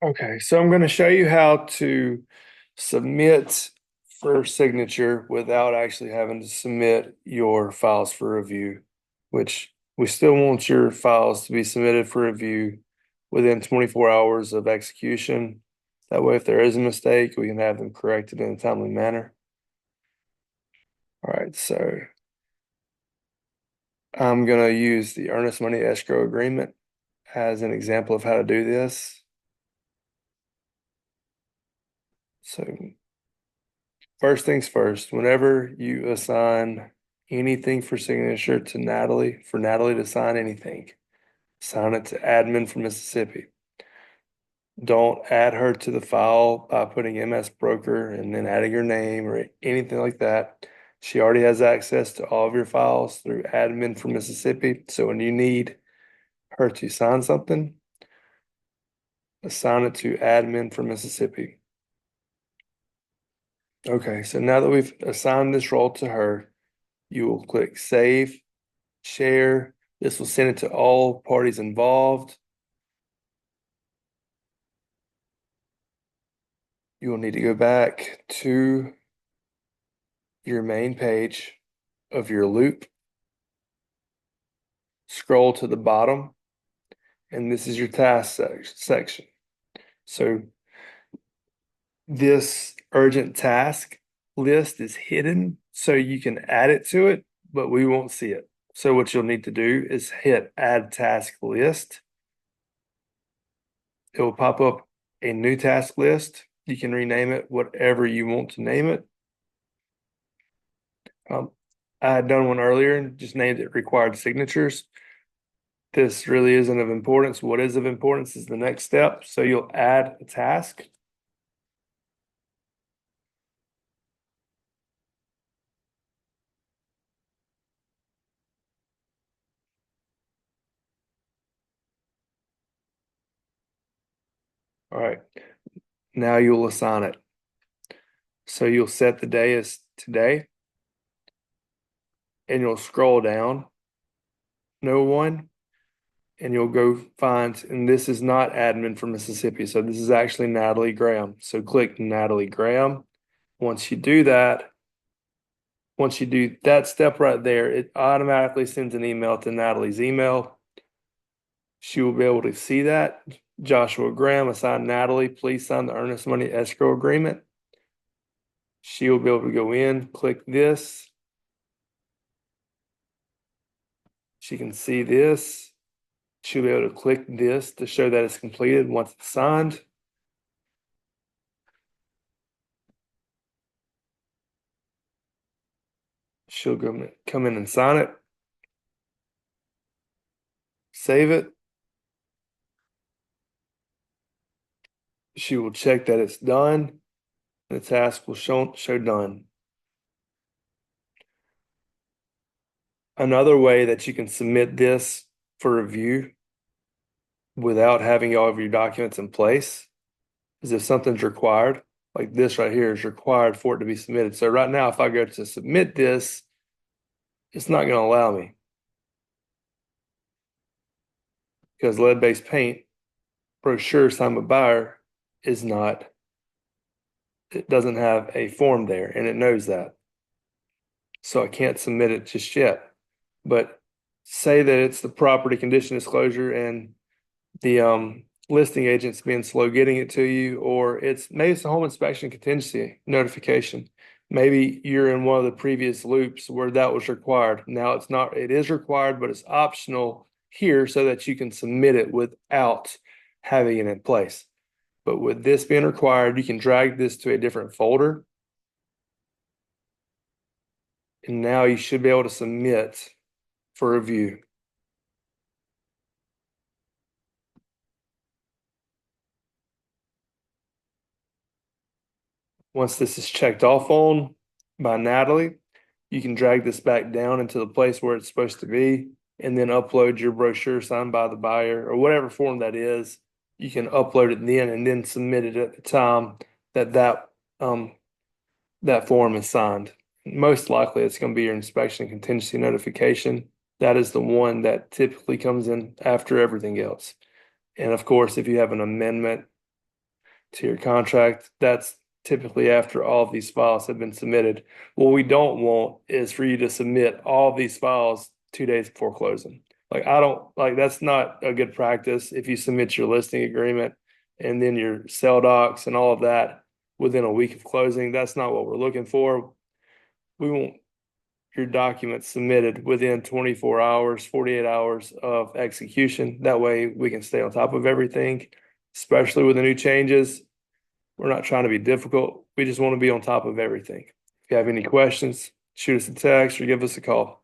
Okay, so I'm going to show you how to submit for signature without actually having to submit your files for review, which we still want your files to be submitted for review within 24 hours of execution. That way, if there is a mistake, we can have them corrected in a timely manner. All right, so I'm going to use the earnest money escrow agreement as an example of how to do this. So first things first, whenever you assign anything for signature to Natalie, for Natalie to sign anything, sign it to admin for Mississippi. Don't add her to the file by putting MS Broker and then adding her name or anything like that. She already has access to all of your files through admin for Mississippi. So when you need her to sign something, assign it to admin for Mississippi. Okay, so now that we've assigned this role to her, you will click Save, Share. This will send it to all parties involved. You will need to go back to your main page of your loop, scroll to the bottom, and this is your task section. So this urgent task list is hidden, so you can add it to it, but we won't see it. So what you'll need to do is hit Add Task List. It will pop up a new task list. You can rename it whatever you want to name it. I had done one earlier and just named it required signatures. This really isn't of importance. What is of importance is the next step. So you'll add a task. All right. Now you'll assign it. So you'll set the day as today and you'll scroll down, no one, and you'll go find, and this is not admin for Mississippi. So this is actually Natalie Graham. So click Natalie Graham. Once you do that, once you do that step right there, it automatically sends an email to Natalie's email. She will be able to see that. Joshua Graham assigned Natalie, please sign the earnest money escrow agreement. She will be able to go in, click this. She can see this. She'll be able to click this to show that it's completed once it's signed. She'll come in and sign it, save it. She will check that it's done. The task will show done. Another way that you can submit this for review without having all of your documents in place is if something's required, like this right here is required for it to be submitted. So right now, if I go to submit this, it's not going to allow me because lead-based paint brochure signed by buyer is not, it doesn't have a form there and it knows that. So I can't submit it just yet. But say that it's the property condition disclosure and the listing agent's being slow getting it to you, or maybe it's a home inspection contingency notification. Maybe you're in one of the previous loops where that was required. Now it's not, it is required, but it's optional here so that you can submit it without having it in place. But with this being required, you can drag this to a different folder. And now you should be able to submit for review. Once this is checked off on by Natalie, you can drag this back down into the place where it's supposed to be and then upload your brochure signed by the buyer or whatever form that is. You can upload it then and then submit it at the time that that form is signed. Most likely it's going to be your inspection contingency notification. That is the one that typically comes in after everything else. And of course, if you have an amendment to your contract. That's typically after all of these files have been submitted. What we don't want is for you to submit all of these files 2 days before closing. Like I don't like that's not a good practice if you submit your listing agreement and then your sell docs and all of that within a week of closing. That's not what we're looking for. We want your documents submitted within 24 hours, 48 hours of execution. That way we can stay on top of everything, especially with the new changes. We're not trying to be difficult. We just want to be on top of everything. If you have any questions, shoot us a text or give us a call.